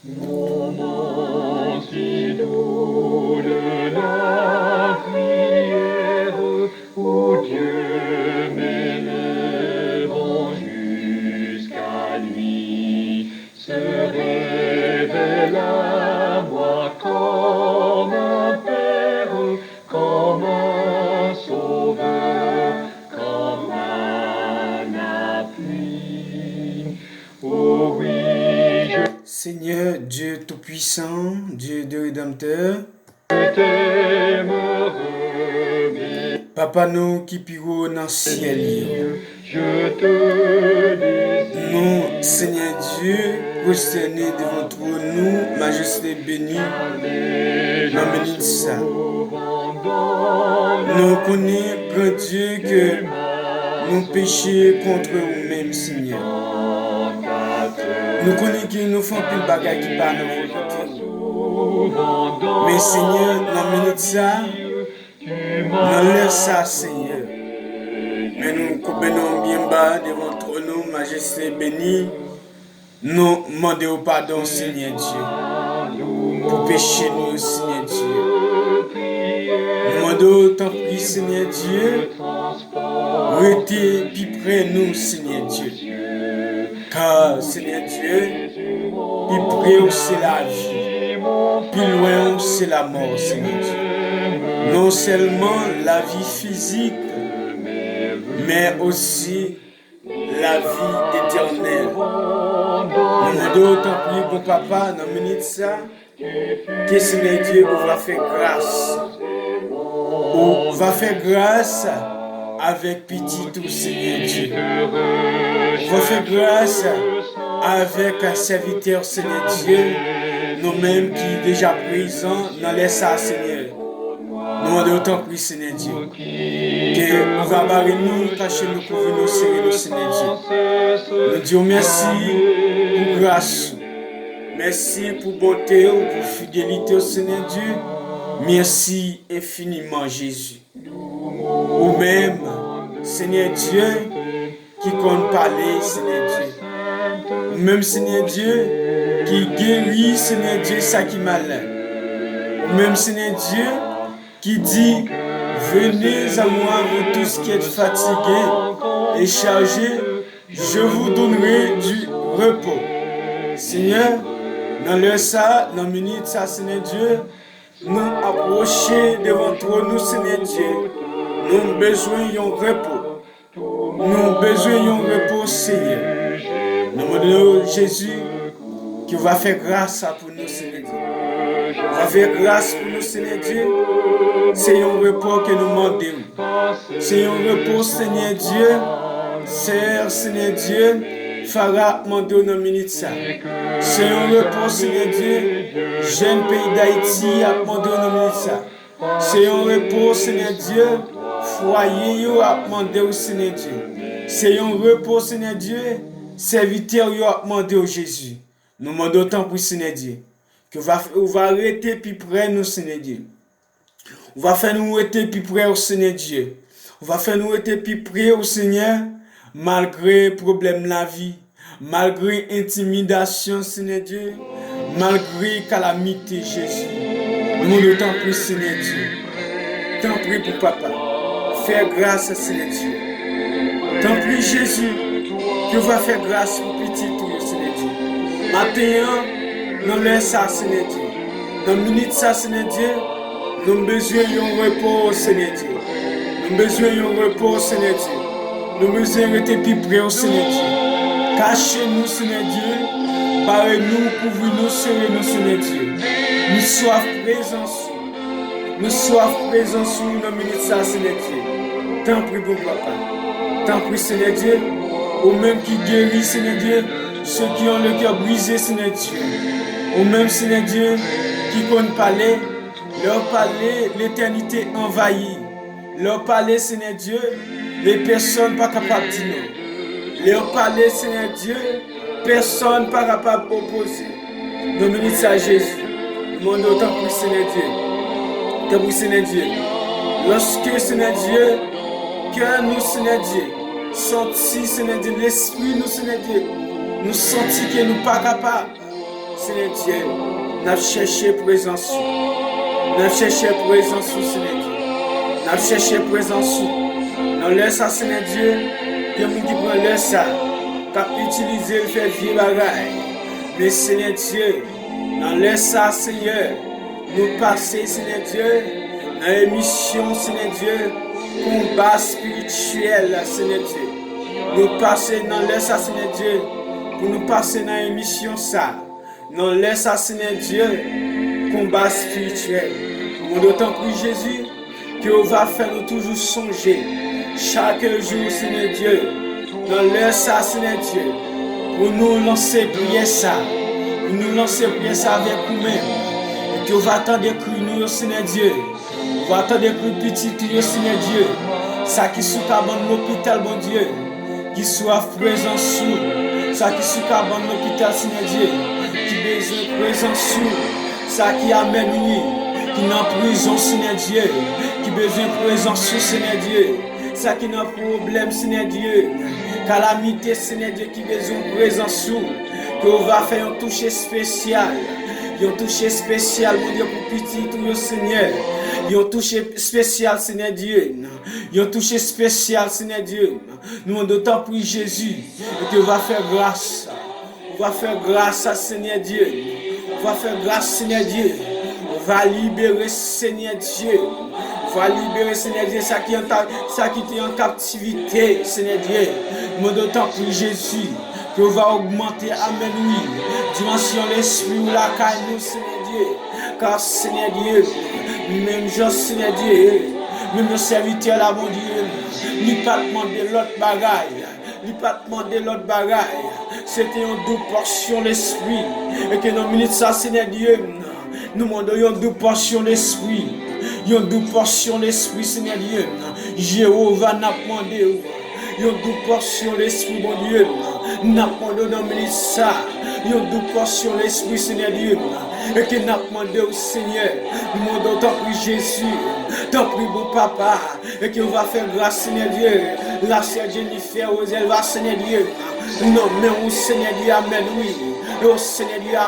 Moment si doux de la prière, où Dieu m'élevant jusqu'à lui, se révèle à moi comme un Père, comme un Sauveur, comme un appui. Oh oui, Seigneur, Dieu Tout-Puissant, Dieu de Rédempteur, Papa nous qui piro dans le ciel, je te désire. nous, Seigneur Dieu, prosternés devant toi, nous, majesté bénie, dans béni ça. Nous connaissons, grand Dieu, que nous péchons contre nous-mêmes, Seigneur. Nous connaissons que nous faisons plus de bagages qui parlent de volonté. Mais Seigneur, dans minute ça, nous laissons ça, Seigneur. Mais nous nous bien bas devant toi, nous, majesté bénie. Nous demandons pardon, Seigneur Dieu, pour pécher nous, Seigneur Dieu. Nous demandons tant pis, Seigneur Dieu, restez plus près de nous, Seigneur Dieu. Car, Seigneur Dieu, plus près c'est la vie, plus loin c'est la mort, Seigneur Dieu. Non seulement la vie physique, mais aussi la vie éternelle. Nous demandons tant pis, bon papa, dans la minute ça, que Seigneur Dieu va faire grâce. Ou va faire grâce avec petit tout, Seigneur Dieu. Va faire grâce avec un serviteur, Seigneur Dieu, nous-mêmes qui est déjà présents dans les salles, Seigneur. Nous demandons tant pis, Seigneur Dieu, que nous va barrer nous, cacher nous, couvrir nous, serrer nous, Seigneur Dieu. Nous disons merci pour grâce, merci pour bonté, pour fidélité, Seigneur Dieu. Merci infiniment, Jésus. Ou même, Seigneur Dieu, qui compte parler, Seigneur Dieu. Ou même, Seigneur Dieu, qui guérit, Seigneur Dieu, ça qui malade. Ou même, Seigneur Dieu, qui dit, venez à moi, vous tous qui êtes fatigués et chargés, je vous donnerai du repos. Seigneur, dans l'heure ça, dans la minute ça, Seigneur Dieu, nous approcher devant toi, nous, Seigneur Dieu. Nous avons besoin d'un repos. Nous avons besoin d'un repos, Seigneur. Nous demandons Jésus qui va faire grâce pour nous, Seigneur Dieu. Va faire grâce pour nous, Seigneur Dieu. C'est un repos que nous demandons. C'est un repos, Seigneur Dieu. Seigneur Dieu, fera demander dans minute ça. C'est un repos, Seigneur Dieu. Jeune pays d'Haïti a demandé dans minute ça. C'est un repos, Seigneur Dieu. Foyer yo a demandé au Seigneur Dieu. C'est un repos, Seigneur Dieu. Serviteur yo a demandé au Jésus. Nous demandons autant pour Seigneur Dieu. Que va arrêter plus près nous, Seigneur Dieu. On va faire nous être plus près au Seigneur Dieu. On va faire nous être plus près au Seigneur. Malgré problème de la vie. Malgré intimidation, Seigneur Dieu. Malgré calamité, Jésus. Nous demandons autant pour Seigneur Dieu. Tant pis pour papa. Faire grâce à Seigneur Dieu. Tant pis Jésus, que va faire grâce pour petit tout, Seigneur Dieu. Maintenant, dans l'heure ça, Seigneur Dieu. Dans la minute ça, Seigneur Dieu, nous avons besoin d'un repos, Seigneur Dieu. Nous avons besoin d'un repos, Seigneur Dieu. Nous avons besoin d'être plus près au Seigneur Dieu. Cachez-nous, Seigneur Dieu. Parlez-nous, couvrez-nous, serrez-nous, Seigneur Dieu. Nous soif présents sur nous. Nous soif présents sur nous dans la minute ça, Seigneur Dieu. Tant pis pour papa. Tant pis, Seigneur Dieu. Ou même qui guérit, Seigneur Dieu. Ceux qui ont le cœur brisé, Seigneur Dieu. Ou même, Seigneur Dieu, qui comptent parler. Leur parler, l'éternité envahie. Leur parler, Seigneur Dieu, les personnes pas capables de dire. Leur parler, Seigneur Dieu, personne pas capable d'opposer. Dominique ça Jésus. Demande autant pour Seigneur Dieu. Tant pour Seigneur Dieu. Lorsque, Seigneur Dieu, cœur nous, Seigneur Dieu, senti, Seigneur Dieu, l'esprit nous, Seigneur Dieu, nous sentis que nous pas capables. Seigneur Dieu, n'a cherché présence. N'a cherché présence, Seigneur Dieu. N'a cherché présence. Dans l'air ça, Seigneur Dieu, il y a des gens qui prennent l'air ça, qui ont utilisé le fait vieux bagaille. Mais Seigneur Dieu, dans l'air ça, Seigneur, nous passons, Seigneur Dieu, dans l'émission, Seigneur Dieu, combat spirituel, Seigneur Dieu. Nous passons dans l'air ça, Seigneur Dieu, pour nous passer dans l'émission ça. Dans l'air ça, Seigneur Dieu, combat spirituel. Nous d'autant plus Jésus, que va faire nous toujours songer. Chaque jour, Seigneur Dieu, dans l'heure ça, Seigneur Dieu, pour nous lancer prier ça, pour nous lancer prier ça avec nous-mêmes, et que va attendre que nous, Seigneur Dieu, on va attendre que petit nous, Seigneur Dieu, ça qui sous cabane l'hôpital, bon Dieu, qui soit présent sous, ça qui sous cabane l'hôpital, Seigneur Dieu, qui besoin présent sous, ça qui amène lui, qui n'a prison, Seigneur Dieu, qui besoin présent sous, Seigneur Dieu. Ça qui n'a problème, Seigneur Dieu, calamité, Seigneur Dieu, qui besoin de présence sous, qu'on va faire un toucher spécial, un toucher spécial, mon Dieu, pour petit, tout le Seigneur, un toucher spécial, Seigneur Dieu, un toucher spécial, Seigneur Dieu, nous d'autant pour Jésus, et que va faire grâce, on va faire grâce à Seigneur Dieu, on va faire grâce, Seigneur Dieu, on va libérer, Seigneur Dieu. Va libérer, Seigneur Dieu, ça qui est en captivité, Seigneur Dieu. Nous d'autant pour Jésus, que va augmenter, amen, oui. Dimension l'esprit ou la caille, nous, Seigneur Dieu. Car, Seigneur Dieu, même Jean, Seigneur Dieu, même nos serviteurs là, mon Dieu, n'y pas demander l'autre bagaille, n'y pas demander l'autre bagaille. C'était une double portion l'esprit. Et que dans minutes ça, Seigneur Dieu, nous demandons une double portion l'esprit. Yon double portion l'esprit, Seigneur Dieu. Jéhovah n'a demandé. Yon double portion l'esprit, mon Dieu. N'a demandé dans le ça. Yon double portion l'esprit, Seigneur Dieu. Et que n'a demandé au Seigneur. Nous demandons tant pis Jésus. Tant pis bon papa. Et qu'on va faire grâce, Seigneur Dieu. La sœur Jennifer, elle va, Seigneur Dieu. Non, mais au Seigneur Dieu, amen, oui. Et au Seigneur Dieu,